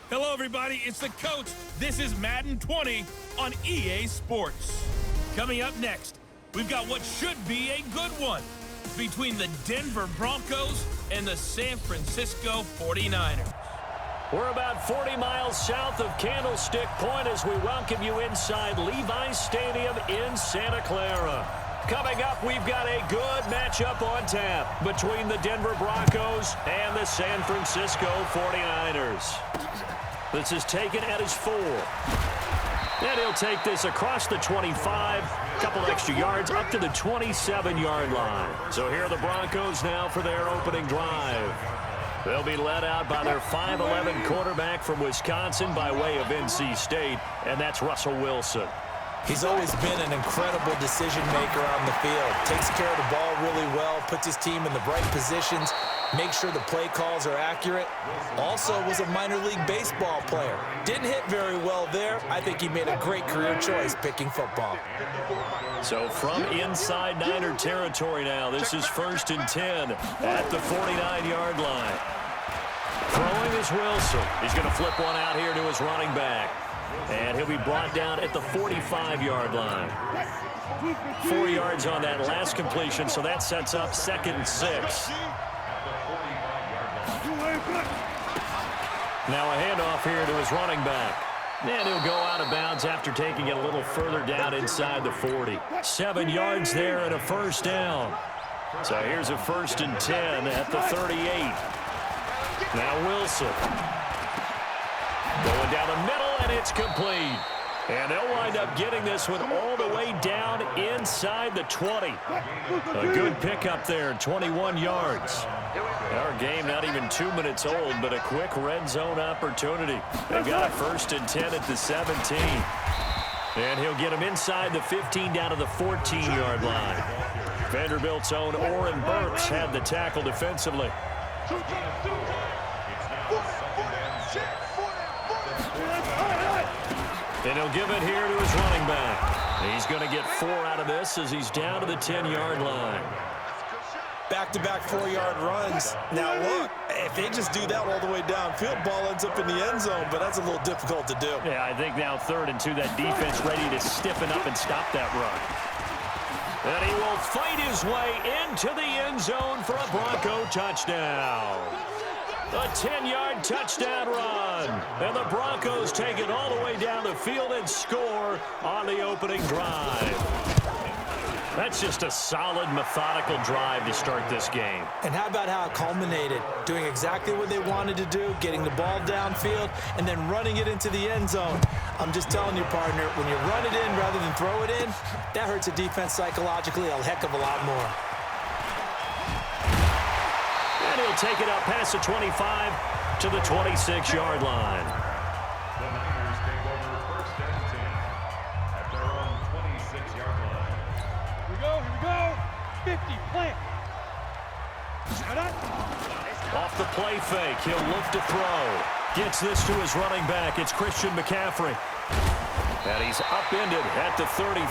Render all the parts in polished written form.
Hello, everybody. It's the coach. This is Madden 20 on EA Sports. Coming up next, we've got what should be a good one between the Denver Broncos and the San Francisco 49ers. We're about 40 miles south of Candlestick Point as we welcome you inside Levi's Stadium in Santa Clara. Coming up, we've got a good matchup on tap between the Denver Broncos and the San Francisco 49ers. This is taken at his 4. And he'll take this across the 25, a couple extra yards up to the 27-yard line. So here are the Broncos now for their opening drive. They'll be led out by their 5'11 quarterback from Wisconsin by way of NC State, and that's Russell Wilson. He's always been an incredible decision maker on the field. Takes care of the ball really well, puts his team in the right positions, makes sure the play calls are accurate. Also was a minor league baseball player. Didn't hit very well there. I think he made a great career choice picking football. So from inside Niner territory now, this is 1st and 10 at the 49-yard line. Throwing is Wilson. He's going to flip one out here to his running back. And he'll be brought down at the 45-yard line. 4 yards on that last completion, so that sets up 2nd and 6. Now a handoff here to his running back. And he'll go out of bounds after taking it a little further down inside the 40. 7 yards there and a first down. So here's a 1st and 10 at the 38. Now Wilson. Going down the middle, and it's complete. And they'll wind up getting this one all the way down inside the 20. A good pickup there, 21 yards. Our game not even 2 minutes old, but a quick red zone opportunity. They've got a 1st and 10 at the 17. And he'll get him inside the 15 down to the 14-yard line. Vanderbilt's own Oren Burks had the tackle defensively. And he'll give it here to his running back. He's going to get 4 out of this as he's down to the 10-yard line. Back-to-back 4-yard runs. Now look, if they just do that all the way downfield, ball ends up in the end zone, but that's a little difficult to do. Yeah, I think now 3rd and 2, that defense ready to stiffen up and stop that run. And he will fight his way into the end zone for a Bronco touchdown. A 10-yard touchdown run. And the Broncos take it all the way down the field and score on the opening drive. That's just a solid, methodical drive to start this game. And how about how it culminated? Doing exactly what they wanted to do, getting the ball downfield, and then running it into the end zone. I'm just telling you, partner, when you run it in rather than throw it in, that hurts a defense psychologically a heck of a lot more. And he'll take it up past the 25 to the 26-yard line. The Niners take over 1st and 10 at their own 26-yard line. Here we go. 50, plant. Off the play fake, he'll look to throw. Gets this to his running back. It's Christian McCaffrey. And he's upended at the 33,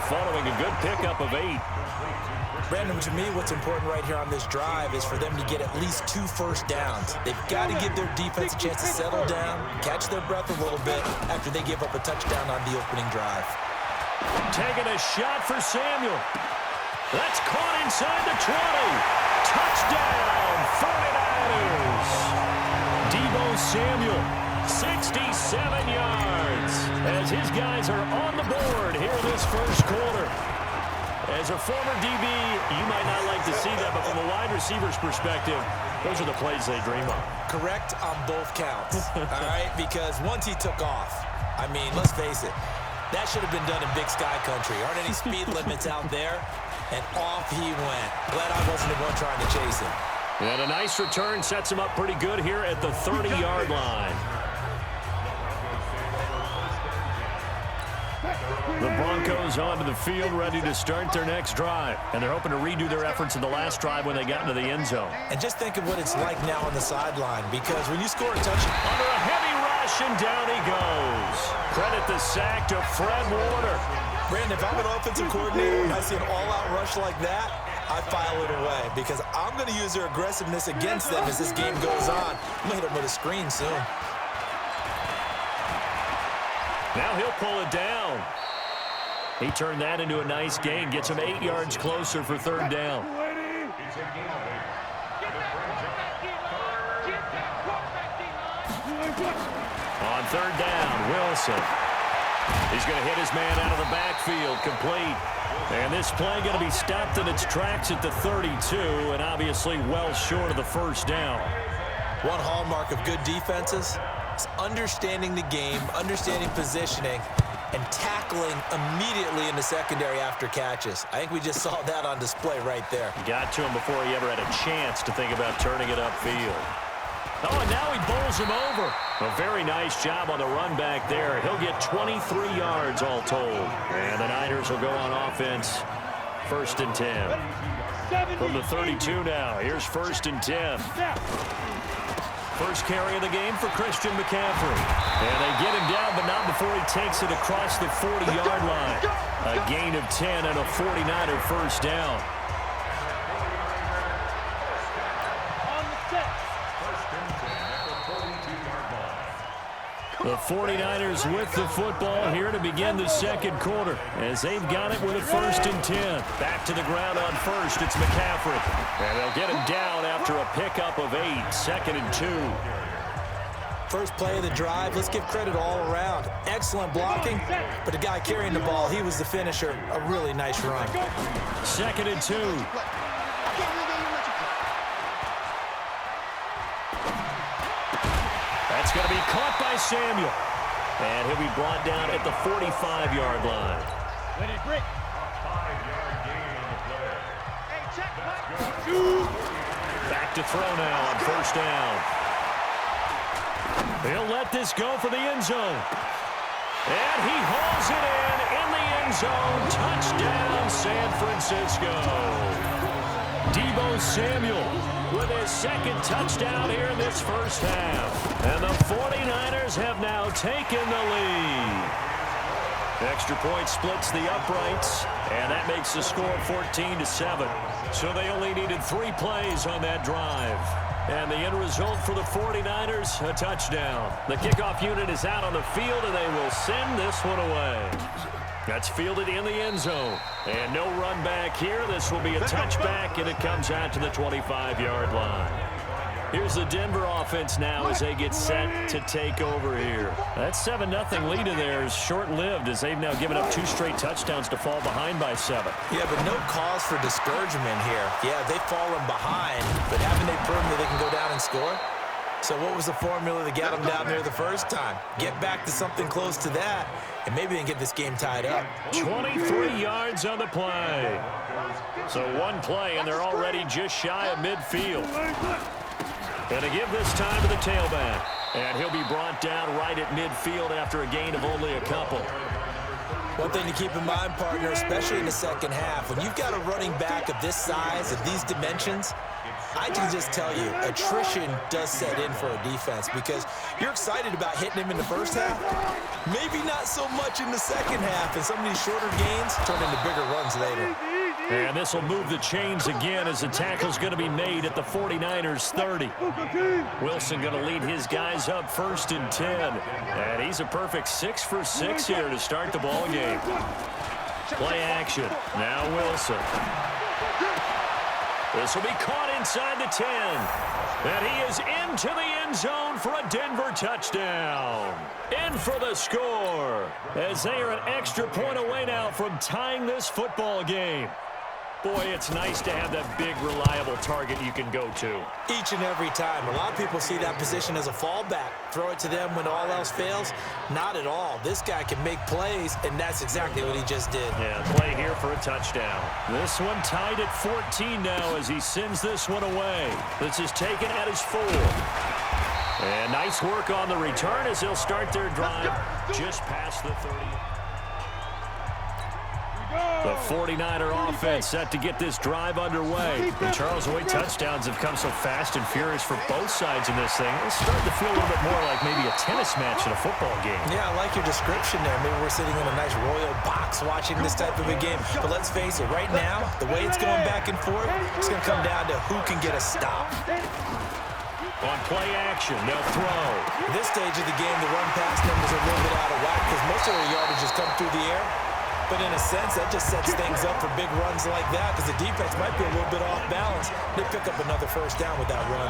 following a good pickup of 8. Brandon, to me, what's important right here on this drive is for them to get at least 2 first downs. They've got to give their defense a chance to settle down, catch their breath a little bit after they give up a touchdown on the opening drive. Taking a shot for Samuel. That's caught inside the 20. Touchdown, 49ers. Deebo Samuel, 67 yards. As his guys are on the board here in this first quarter. As a former DB, you might not like to see that, but from a wide receiver's perspective, those are the plays they dream of. Correct on both counts, all right? Because once he took off, I mean, let's face it, that should have been done in Big Sky Country. Aren't any speed limits out there? And off he went. Glad I wasn't the one trying to chase him. And a nice return sets him up pretty good here at the 30-yard line. The Broncos onto the field, ready to start their next drive. And they're hoping to redo their efforts in the last drive when they got into the end zone. And just think of what it's like now on the sideline, because when you score a touchdown... Under a heavy rush, and down he goes. Credit the sack to Fred Warner. Brandon, if I'm an offensive coordinator and I see an all-out rush like that, I file it away because I'm going to use their aggressiveness against them as this game goes on. I'm going to hit them with a screen soon. Now he'll pull it down. He turned that into a nice gain, gets him 8 yards closer for third down. On third down, Wilson. He's going to hit his man out of the backfield, complete. And this play going to be stopped in its tracks at the 32, and obviously well short of the first down. One hallmark of good defenses is understanding the game, understanding positioning, and tackling immediately in the secondary after catches. I think we just saw that on display right there. Got to him before he ever had a chance to think about turning it upfield. Oh, and now he bowls him over. A very nice job on the run back there. He'll get 23 yards all told. And the Niners will go on offense. 1st and 10. From the 32 now. Here's 1st and 10. First carry of the game for Christian McCaffrey. And they get him down, but not before he takes it across the 40-yard line. A gain of 10 and a 49er first down. The 49ers with the football here to begin the second quarter as they've got it with a 1st and 10. Back to the ground on first. It's McCaffrey. And they'll get him down after a pickup of 8. 2nd and 2. First play of the drive, let's give credit all around. Excellent blocking, but the guy carrying the ball, he was the finisher. A really nice run. 2nd and 2. That's going to be caught by Samuel. And he'll be brought down at the 45-yard line. Back to throw now on first down. He'll let this go for the end zone. And he hauls it in the end zone. Touchdown, San Francisco. Deebo Samuel with his 2nd touchdown here in this first half. And the 49ers have now taken the lead. Extra point splits the uprights, and that makes the score 14-7. So they only needed 3 plays on that drive. And the end result for the 49ers, a touchdown. The kickoff unit is out on the field, and they will send this one away. That's fielded in the end zone. And no run back here. This will be a touchback, and it comes out to the 25-yard line. Here's the Denver offense now as they get set to take over here. That 7-0 lead of theirs short-lived as they've now given up 2 straight touchdowns to fall behind by 7. Yeah, but no cause for discouragement here. Yeah, they've fallen behind, but haven't they proven that they can go down and score? So what was the formula that got them down there the first time? Get back to something close to that, and maybe they can get this game tied up. 23 yards on the play. So 1 play, and they're already just shy of midfield. And to give this time to the tailback. And he'll be brought down right at midfield after a gain of only a couple. One thing to keep in mind, partner, especially in the second half, when you've got a running back of this size, of these dimensions, I can just tell you, attrition does set in for a defense because you're excited about hitting him in the first half. Maybe not so much in the second half, and some of these shorter gains turn into bigger runs later. And this will move the chains again as the tackle's going to be made at the 49ers 30. Wilson going to lead his guys up 1st and 10. And he's a perfect 6 for 6 here to start the ball game. Play action. Now Wilson. This will be caught inside the 10. And he is into the end zone for a Denver touchdown. In for the score as they are an extra point away now from tying this football game. Boy, it's nice to have that big, reliable target you can go to. Each and every time. A lot of people see that position as a fallback. Throw it to them when all else fails. Not at all. This guy can make plays, and that's exactly what he just did. Yeah, play here for a touchdown. This one tied at 14 now as he sends this one away. This is taken at his 4. And nice work on the return as they'll start their drive just past the 30. The 49er offense set to get this drive underway. And Charles, the way touchdowns have come so fast and furious for both sides in this thing, it's starting to feel a little bit more like maybe a tennis match in a football game. Yeah, I like your description there. Maybe we're sitting in a nice royal box watching this type of a game. But let's face it, right now, the way it's going back and forth, it's going to come down to who can get a stop. On play action, they'll throw. At this stage of the game, the run-pass numbers are a little bit out of whack because most of their yardage has come through the air. But in a sense, that just sets things up for big runs like that because the defense might be a little bit off balance. They pick up another first down with that run.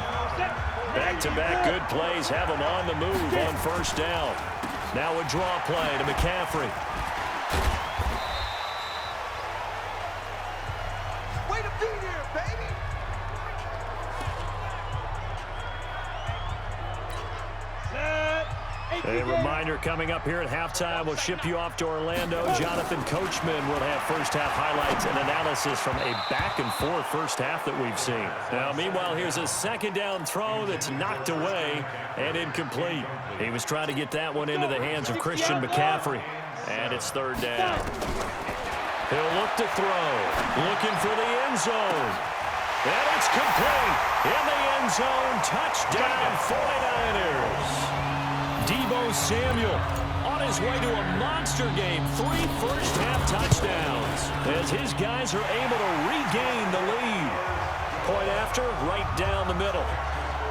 Back-to-back good plays have them on the move on first down. Now a draw play to McCaffrey. Way to be here, baby! A reminder coming up here at halftime. We'll ship you off to Orlando. Jonathan Coachman will have first-half highlights and analysis from a back-and-forth first half that we've seen. Now, meanwhile, here's a second-down throw that's knocked away and incomplete. He was trying to get that one into the hands of Christian McCaffrey, and it's third down. He'll look to throw, looking for the end zone. And it's complete. In the end zone, touchdown 49ers. Deebo Samuel on his way to a monster game. 3 first-half touchdowns as his guys are able to regain the lead. Point after, right down the middle.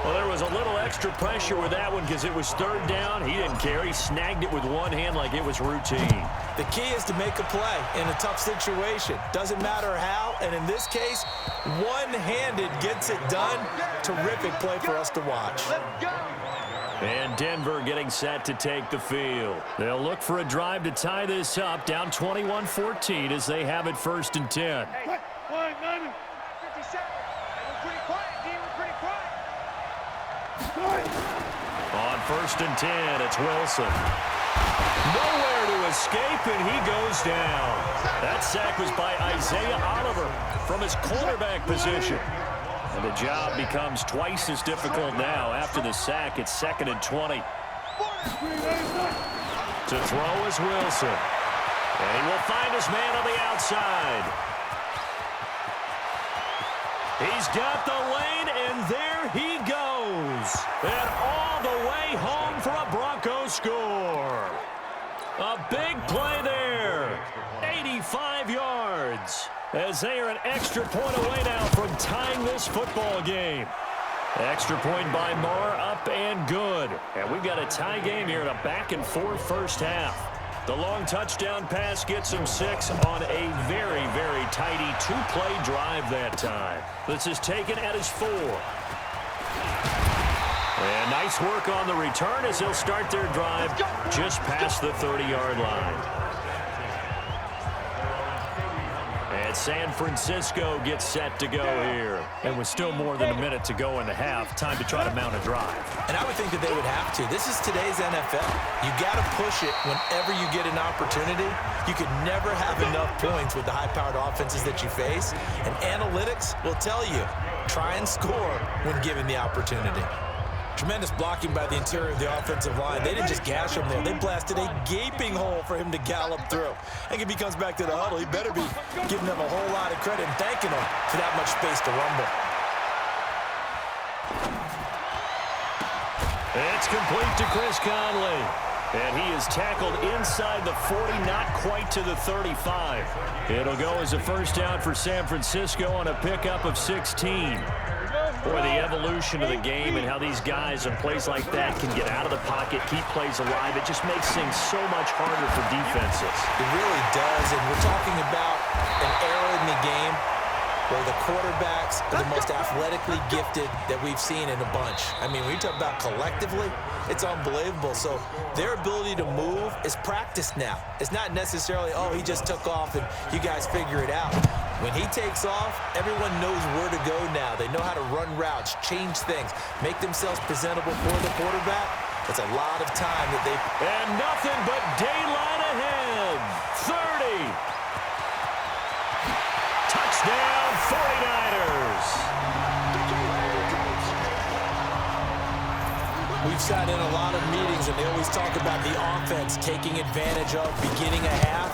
Well, there was a little extra pressure with that one because it was third down. He didn't care. He snagged it with one hand like it was routine. The key is to make a play in a tough situation. Doesn't matter how, and in this case, one-handed gets it done. Terrific play for us to watch. And Denver getting set to take the field. They'll look for a drive to tie this up, down 21-14 as they have it 1st and 10. Hey, 50 seconds. We're pretty quiet, D. We're pretty quiet. On 1st and 10, it's Wilson. Nowhere to escape, and he goes down. That sack was by Isaiah Oliver from his cornerback position. And the job becomes twice as difficult now. After the sack, it's 2nd and 20. To throw is Wilson. And he will find his man on the outside. He's got the lane, and there he goes. And all the way home for a Broncos score. A big play there. 85 yards. As they are an extra point away now from tying this football game. Extra point by Marr, up and good. And we've got a tie game here in a back-and-forth first half. The long touchdown pass gets him 6 on a very, very tidy 2-play drive that time. This is taken at his 4. And nice work on the return as they'll start their drive just past the 30-yard line. And San Francisco gets set to go here. And with still more than a minute to go in the half, time to try to mount a drive. And I would think that they would have to. This is today's NFL. You got to push it whenever you get an opportunity. You could never have enough points with the high-powered offenses that you face. And analytics will tell you, try and score when given the opportunity. Tremendous blocking by the interior of the offensive line. They didn't just gash him there. They blasted a gaping hole for him to gallop through. And if he comes back to the huddle, he better be giving them a whole lot of credit and thanking them for that much space to rumble. It's complete to Chris Conley. And he is tackled inside the 40, not quite to the 35. It'll go as a first down for San Francisco on a pickup of 16. Boy, the evolution of the game and how these guys in plays like that can get out of the pocket, keep plays alive, it just makes things so much harder for defenses. It really does, and we're talking about an era in the game where the quarterbacks are the most athletically gifted that we've seen in a bunch. I mean, when you talk about collectively, it's unbelievable. So their ability to move is practiced now. It's not necessarily, oh, he just took off and you guys figure it out. When he takes off, everyone knows where to go now. They know how to run routes, change things, make themselves presentable for the quarterback. That's a lot of time that they... And nothing but daylight ahead. 30. Touchdown, 49ers. We've sat in a lot of meetings, and they always talk about the offense taking advantage of beginning a half.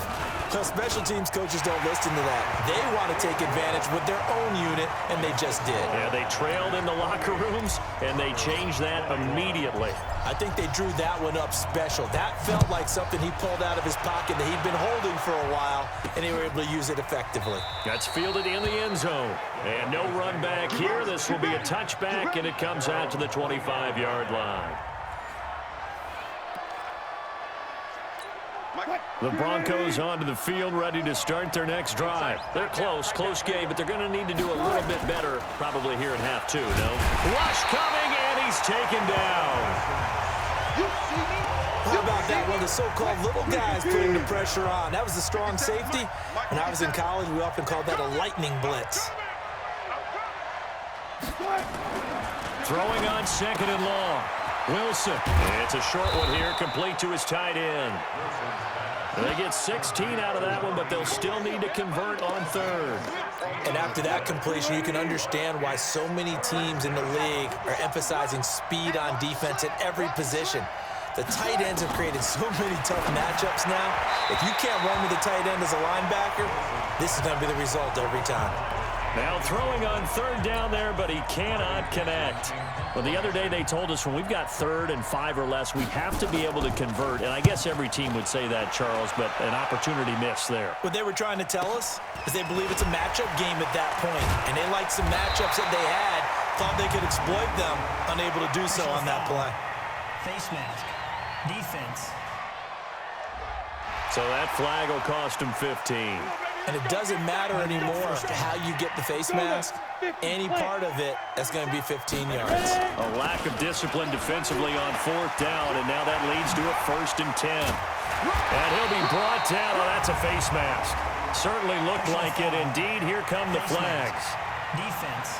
Special teams coaches don't listen to that. They want to take advantage with their own unit, and they just did. Yeah, they trailed in the locker rooms, and they changed that immediately. I think they drew that one up special. That felt like something he pulled out of his pocket that he'd been holding for a while, and they were able to use it effectively. That's fielded in the end zone. And no run back here. This will be a touchback, and it comes out to the 25-yard line. The Broncos onto the field, ready to start their next drive. They're close game, but they're going to need to do a little bit better probably here in half two, no? Rush coming, and he's taken down. How about that? One of the so-called little guys putting the pressure on. That was the strong safety. When I was in college, we often called that a lightning blitz. Throwing on 2nd and long. Wilson. It's a short one here, complete to his tight end. They get 16 out of that one, but they'll still need to convert on 3rd. And after that completion, you can understand why so many teams in the league are emphasizing speed on defense at every position. The tight ends have created so many tough matchups now. If you can't run with the tight end as a linebacker, this is going to be the result every time. Now throwing on 3rd down there, but he cannot connect. Well, the other day they told us when we've got 3rd and 5 or less, we have to be able to convert. And I guess every team would say that, Charles, but an opportunity missed there. What they were trying to tell us is they believe it's a matchup game at that point. And they liked some matchups that they had, thought they could exploit them, unable to do so on that play. Face mask. Defense. So that flag will cost him 15. And it doesn't matter anymore how you get the face mask. Any part of it, that's going to be 15 yards. A lack of discipline defensively on 4th down, and now that leads to a 1st and 10. And he'll be brought down. Oh, that's a face mask. Certainly looked like it. Indeed, here come the flags. Defense.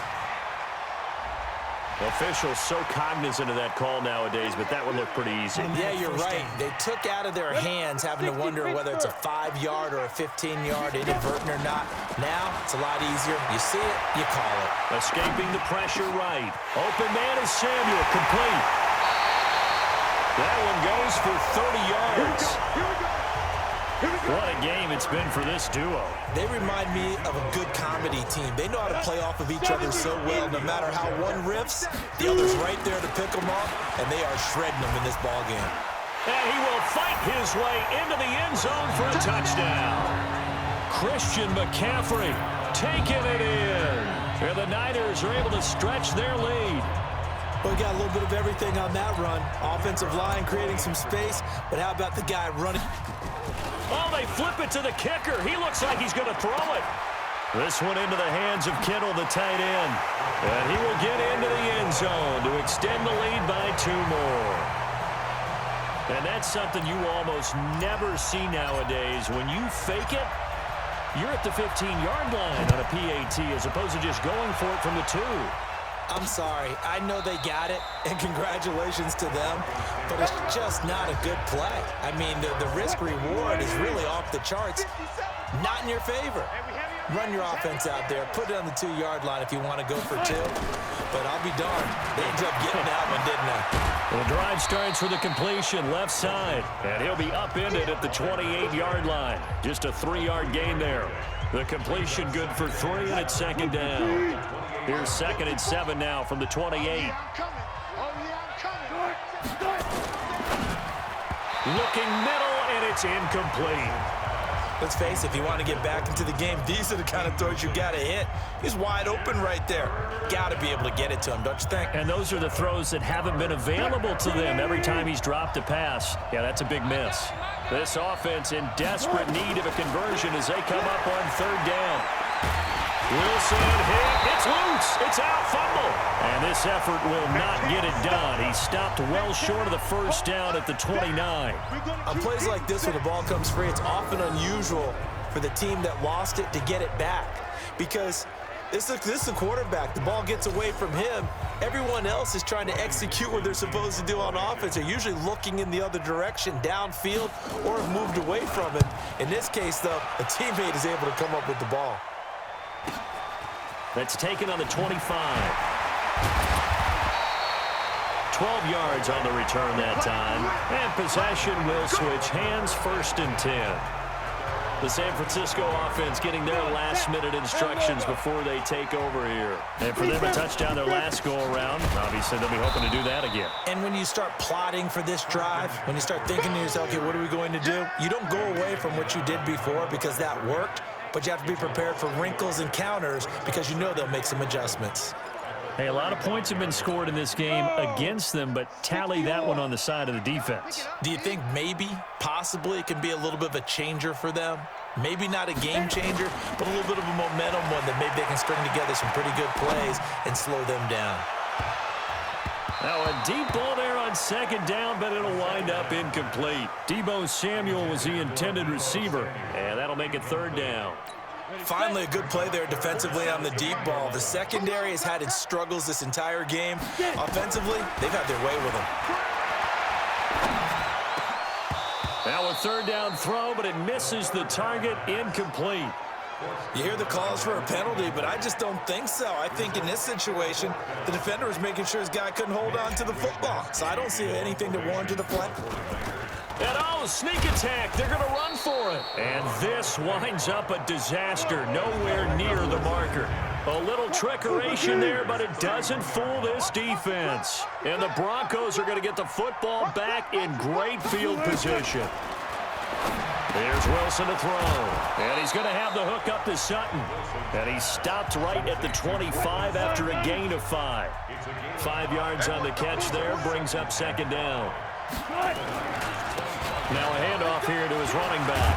Officials so cognizant of that call nowadays, but that one looked pretty easy. Yeah, you're right. They took out of their hands having to wonder whether it's a 5-yard or a 15-yard, inadvertent or not. Now, it's a lot easier. You see it, you call it. Escaping the pressure right. Open man is Samuel, complete. That one goes for 30 yards. What a game it's been for this duo. They remind me of a good comedy team. They know how to play off of each other so well. No matter how one riffs, the other's right there to pick them up, and they are shredding them in this ball game. And he will fight his way into the end zone for a touchdown. Christian McCaffrey taking it in. And the Niners are able to stretch their lead. Well, we got a little bit of everything on that run. Offensive line creating some space, but how about the guy running? Oh, they flip it to the kicker. He looks like he's going to throw it. This one into the hands of Kittle, the tight end. And he will get into the end zone to extend the lead by 2 more. And that's something you almost never see nowadays. When you fake it, you're at the 15-yard line on a PAT as opposed to just going for it from the 2. I'm sorry. I know they got it, and congratulations to them, but it's just not a good play. I mean, the risk-reward is really off the charts. Not in your favor. Run your offense out there. Put it on the 2-yard line if you want to go for 2. But I'll be darned. They ended up getting that one, didn't they? The drive starts with a completion left side, and he'll be upended at the 28-yard line. Just a 3-yard gain there. The completion good for 3, and it's 2nd down. Here's 2nd and 7 now from the 28. Looking middle, and it's incomplete. Let's face it, if you want to get back into the game, these are the kind of throws you got to hit. He's wide open right there. Got to be able to get it to him, don't you think? And those are the throws that haven't been available to them every time he's dropped a pass. Yeah, that's a big miss. This offense in desperate need of a conversion as they come up on 3rd down. Wilson hit. It's loose. It's out. Fumble. And this effort will not get it done. He stopped well short of the 1st down at the 29. On plays like this where the ball comes free, it's often unusual for the team that lost it to get it back. Because this is the quarterback. The ball gets away from him. Everyone else is trying to execute what they're supposed to do on offense. They're usually looking in the other direction, downfield, or have moved away from it. In this case, though, a teammate is able to come up with the ball. That's taken on the 25. 12 yards on the return that time. And possession will switch hands, 1st and 10. The San Francisco offense getting their last-minute instructions before they take over here. And for them to touchdown their last go-around, obviously they'll be hoping to do that again. And when you start plotting for this drive, when you start thinking to yourself, okay, what are we going to do? You don't go away from what you did before because that worked, but you have to be prepared for wrinkles and counters because you know they'll make some adjustments. Hey, a lot of points have been scored in this game against them, but tally that one on the side of the defense. Do you think maybe, possibly, it can be a little bit of a changer for them? Maybe not a game changer, but a little bit of a momentum one that maybe they can string together some pretty good plays and slow them down. Now a deep ball there on second down, but it'll wind up incomplete. Deebo Samuel was the intended receiver, and that'll make it third down. Finally, a good play there defensively on the deep ball. The secondary has had its struggles this entire game. Offensively, they've had their way with them. Now a third down throw, but it misses the target, incomplete. You hear the calls for a penalty, but I just don't think so. I think in this situation, the defender was making sure his guy couldn't hold on to the football. So I don't see anything to warrant to the play. And sneak attack. They're going to run for it. And this winds up a disaster. Nowhere near the marker. A little trickeration there, but it doesn't fool this defense. And the Broncos are going to get the football back in great field position. Here's Wilson to throw. And he's going to have the hook up to Sutton. And he stopped right at the 25 after a gain of 5. 5 yards on the catch there, brings up second down. Now a handoff here to his running back.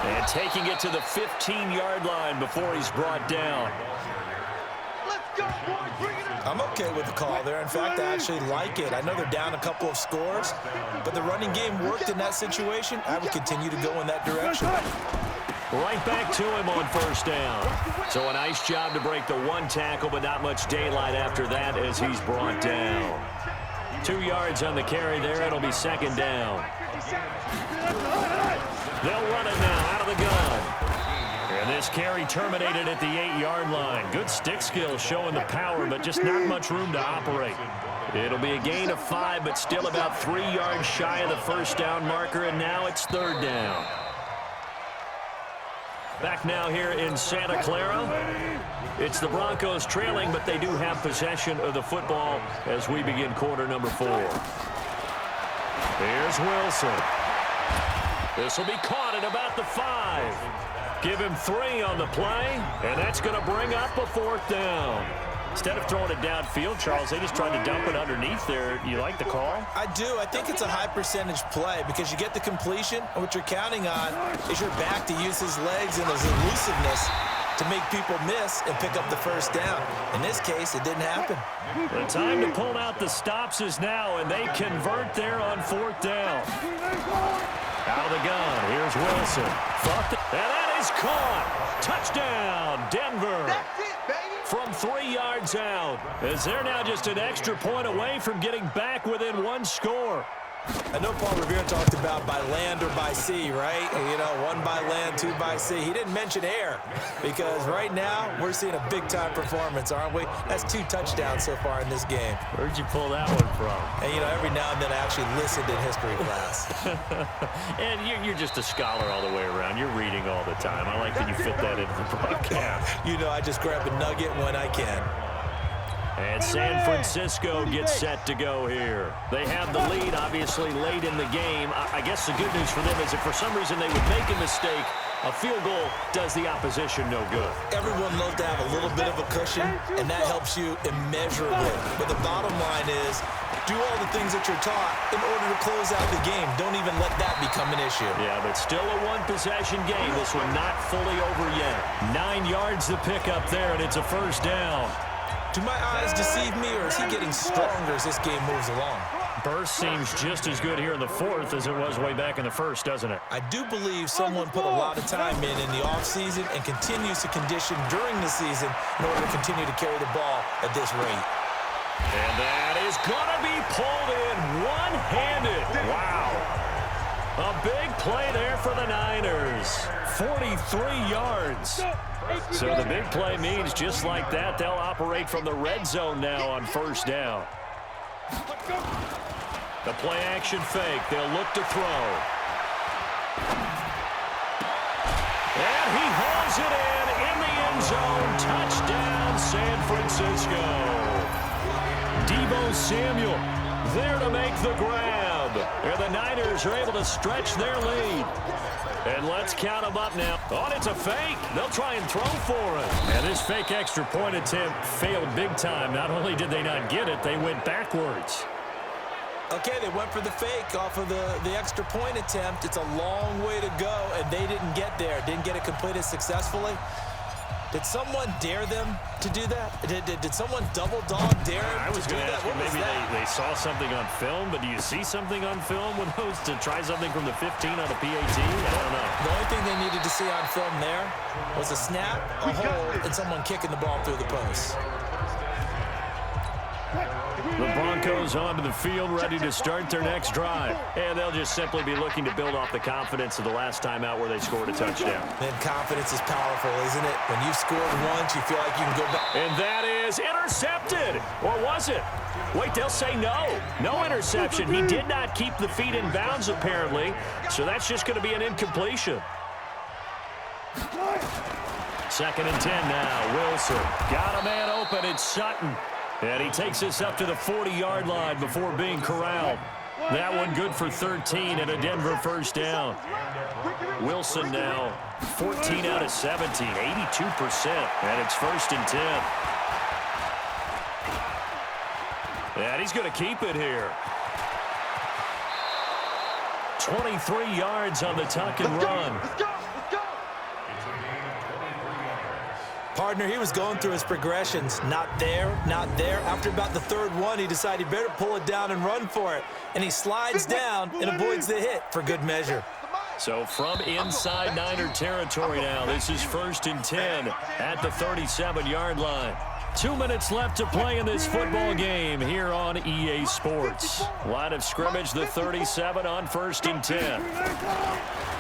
And taking it to the 15-yard line before he's brought down. I'm okay with the call there. In fact, I actually like it. I know they're down a couple of scores, but the running game worked in that situation. I would continue to go in that direction. Right back to him on first down. So a nice job to break the one tackle, but not much daylight after that as he's brought down. 2 yards on the carry there. It'll be second down. They'll run it now out of the gun. And this carry terminated at the 8-yard line. Good stick skill showing the power, but just not much room to operate. It'll be a gain of 5, but still about 3 yards shy of the first down marker, and now it's third down. Back now here in Santa Clara. It's the Broncos trailing, but they do have possession of the football as we begin quarter number 4. Here's Wilson. This will be caught at about the 5. Give him 3 on the play, and that's going to bring up a fourth down. Instead of throwing it downfield, Charles, they just tried to dump it underneath there. You like the call? I do. I think it's a high-percentage play because you get the completion, and what you're counting on is your back to use his legs and his elusiveness to make people miss and pick up the first down. In this case, it didn't happen. The time to pull out the stops is now, and they convert there on fourth down. Out of the gun, here's Wilson. And that is caught. Touchdown, Denver. That's it, baby. From 3 yards out, as they're now just an extra point away from getting back within 1 score. I know Paul Revere talked about by land or by sea, right? You know, 1 by land, 2 by sea. He didn't mention air because right now we're seeing a big-time performance, aren't we? That's 2 touchdowns so far in this game. Where'd you pull that one from? And, you know, every now and then I actually listened in history class. And you're just a scholar all the way around. You're reading all the time. I like that you fit that into the broadcast. You know, I just grab a nugget when I can. And San Francisco gets set to go here. They have the lead, obviously, late in the game. I guess the good news for them is if for some reason they would make a mistake, a field goal does the opposition no good. Everyone loves to have a little bit of a cushion, and that helps you immeasurably. But the bottom line is, do all the things that you're taught in order to close out the game. Don't even let that become an issue. Yeah, but still a one-possession game. This one not fully over yet. 9 yards to pick up there, and it's a first down. Do my eyes deceive me, or is he getting stronger as this game moves along? Burst seems just as good here in the fourth as it was way back in the first, doesn't it? I do believe someone put a lot of time in the offseason and continues to condition during the season in order to continue to carry the ball at this rate. And that is going to be pulled in one-handed. Wow. A big play there for the Niners. 43 yards. So the big play means just like that, they'll operate from the red zone now on first down. The play action fake. They'll look to throw. he hauls it in the end zone. Touchdown, San Francisco. Deebo Samuel there to make the grab. And the Niners are able to stretch their lead. And let's count them up now. Oh, it's a fake. They'll try and throw for it. And this fake extra point attempt failed big time. Not only did they not get it, they went backwards. Okay, they went for the fake off of the extra point attempt. It's a long way to go, and they didn't get there. Didn't get it completed successfully. Did someone dare them to do that? Did someone double dog dare them I was to do going to that? ask you, What was maybe that? they saw something on film, but do you see something on film with those to try something from the 15 on a PAT? I don't know. The only thing they needed to see on film there was a snap, a hold, and someone kicking the ball through the post. The Broncos onto the field, ready to start their next drive. And they'll just simply be looking to build off the confidence of the last time out where they scored a touchdown. And confidence is powerful, isn't it? When you've scored once, you feel like you can go back. And that is intercepted. Or was it? Wait, they'll say no. No interception. He did not keep the feet in bounds, apparently. So that's just going to be an incompletion. 2nd and 10 now. Wilson got a man open. It's Sutton. And he takes us up to the 40-yard line before being corralled. That one good for 13 and a Denver first down. Wilson now 14 out of 17, 82%. And it's 1st and 10. And he's going to keep it here. 23 yards on the tuck and run. Partner, he was going through his progressions. Not there, not there. After about the 3rd one, he decided he better pull it down and run for it. And he slides down and avoids the hit for good measure. So from inside Niner territory now, this is 1st and 10 at the 37-yard line. 2 minutes left to play in this football game here on EA Sports. Line of scrimmage, the 37 on 1st and 10.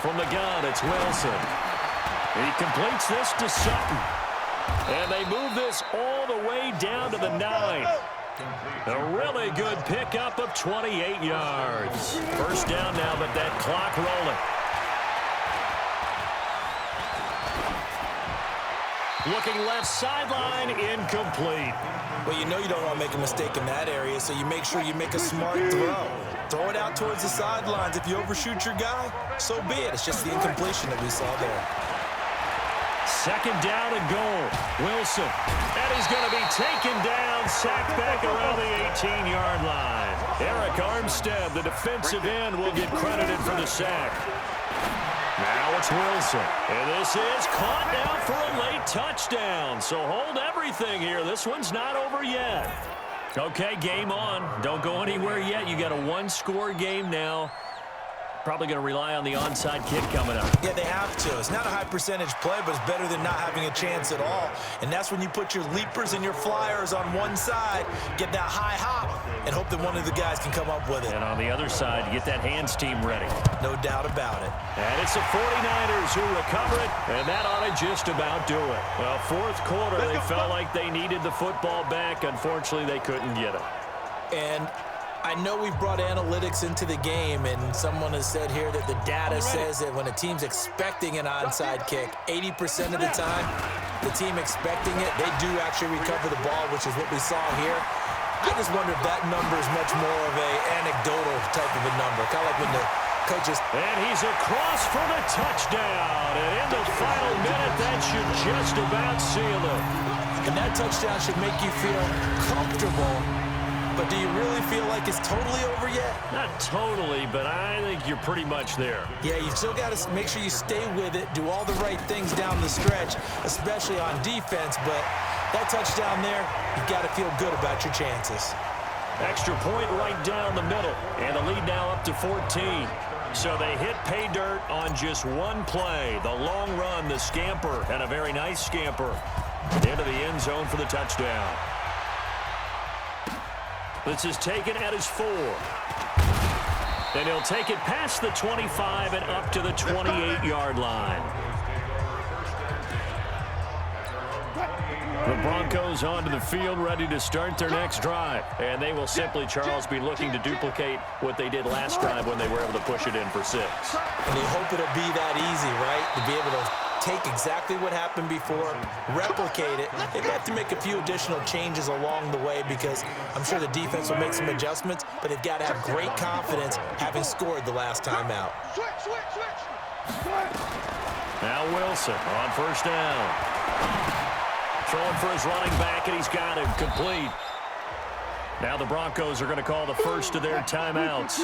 From the gun, it's Wilson. He completes this to Sutton. And they move this all the way down to the 9. A really good pickup of 28 yards. First down now, but that clock rolling. Looking left sideline, incomplete. Well, you know you don't want to make a mistake in that area, so you make sure you make a smart throw. Throw it out towards the sidelines. If you overshoot your guy, so be it. It's just the incompletion that we saw there. 2nd down and goal. Wilson. And he's going to be taken down, sacked back around the 18-yard line. Eric Armstead, the defensive end, will get credited for the sack. Now it's Wilson. And this is caught now for a late touchdown. So hold everything here. This one's not over yet. Okay, game on. Don't go anywhere yet. You got a one-score game now. Probably going to rely on the onside kick coming up. Yeah, they have to. It's not a high percentage play, but it's better than not having a chance at all. And that's when you put your leapers and your flyers on one side, get that high hop, and hope that one of the guys can come up with it. And on the other side, get that hands team ready. No doubt about it. And it's the 49ers who recover it, and that ought to just about do it. Well, 4th quarter, they felt like they needed the football back. Unfortunately, they couldn't get it. And I know we've brought analytics into the game, and someone has said here that the data says that when a team's expecting an onside kick, 80% of the time, the team expecting it, they do actually recover the ball, which is what we saw here. I just wonder if that number is much more of a anecdotal type of a number, kind of like when the coaches. And he's across for the touchdown, and in the final minute, that should just about seal it. And that touchdown should make you feel comfortable. But do you really feel like it's totally over yet? Not totally, but I think you're pretty much there. Yeah, you've still got to make sure you stay with it, do all the right things down the stretch, especially on defense. But that touchdown there, you've got to feel good about your chances. Extra point right down the middle, and the lead now up to 14. So they hit pay dirt on just one play. The long run, the scamper, and a very nice scamper into the end zone for the touchdown. This is taken at his 4. And he'll take it past the 25 and up to the 28-yard line. The Broncos onto the field, ready to start their next drive. And they will simply, Charles, be looking to duplicate what they did last drive when they were able to push it in for 6. And you hope it'll be that easy, right? To be able to take exactly what happened before, replicate it. They have to make a few additional changes along the way because I'm sure the defense will make some adjustments, but they've got to have great confidence having scored the last time out. Now Wilson on first down. Throwing for his running back, and he's got him complete. Now the Broncos are going to call the first of their timeouts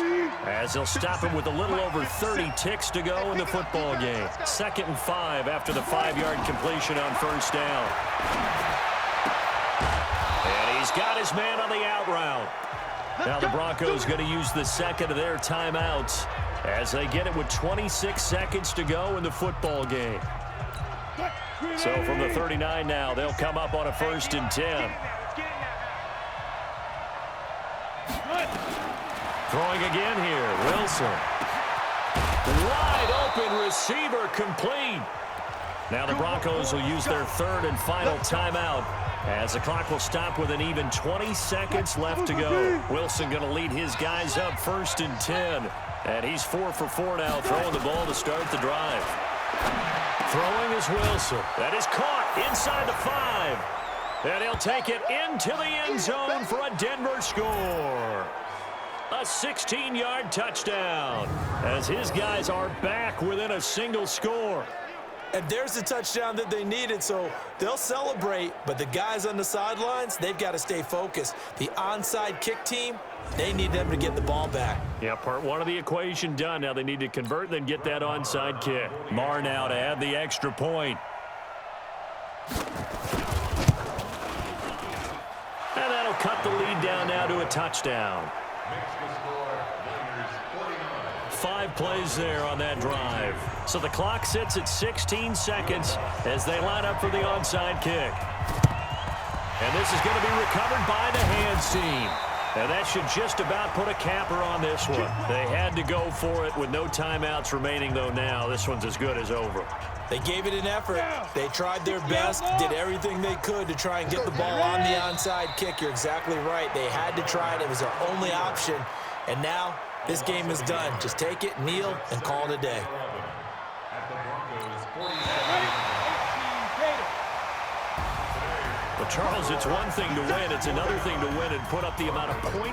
as they'll stop him with a little over 30 ticks to go in the football game. 2nd and 5 after the 5-yard completion on first down. And he's got his man on the out route. Now the Broncos going to use the second of their timeouts as they get it with 26 seconds to go in the football game. So from the 39 now, they'll come up on a 1st and 10. Throwing again here, Wilson. Wide open receiver complete. Now the Broncos will use their 3rd and final timeout as the clock will stop with an even 20 seconds left to go. Wilson going to lead his guys up 1st and 10. And he's 4 for 4 now, throwing the ball to start the drive. Throwing is Wilson. That is caught inside the 5. And he'll take it into the end zone for a Denver score. A 16-yard touchdown as his guys are back within a single score. And there's the touchdown that they needed, so they'll celebrate. But the guys on the sidelines, they've got to stay focused. The onside kick team, they need them to get the ball back. Yeah, part 1 of the equation done. Now they need to convert and then get that onside kick. Marr now to add the extra point. And that'll cut the lead down now to a touchdown. 5 plays there on that drive. So the clock sits at 16 seconds as they line up for the onside kick. And this is going to be recovered by the hands team. And that should just about put a capper on this one. They had to go for it with no timeouts remaining, though now. This one's as good as over. They gave it an effort. They tried their best, did everything they could to try and get the ball on the onside kick. You're exactly right. They had to try it. It was their only option. And now this game is done. Just take it, kneel, and call it a day. Well, Charles, it's one thing to win. It's another thing to win and put up the amount of points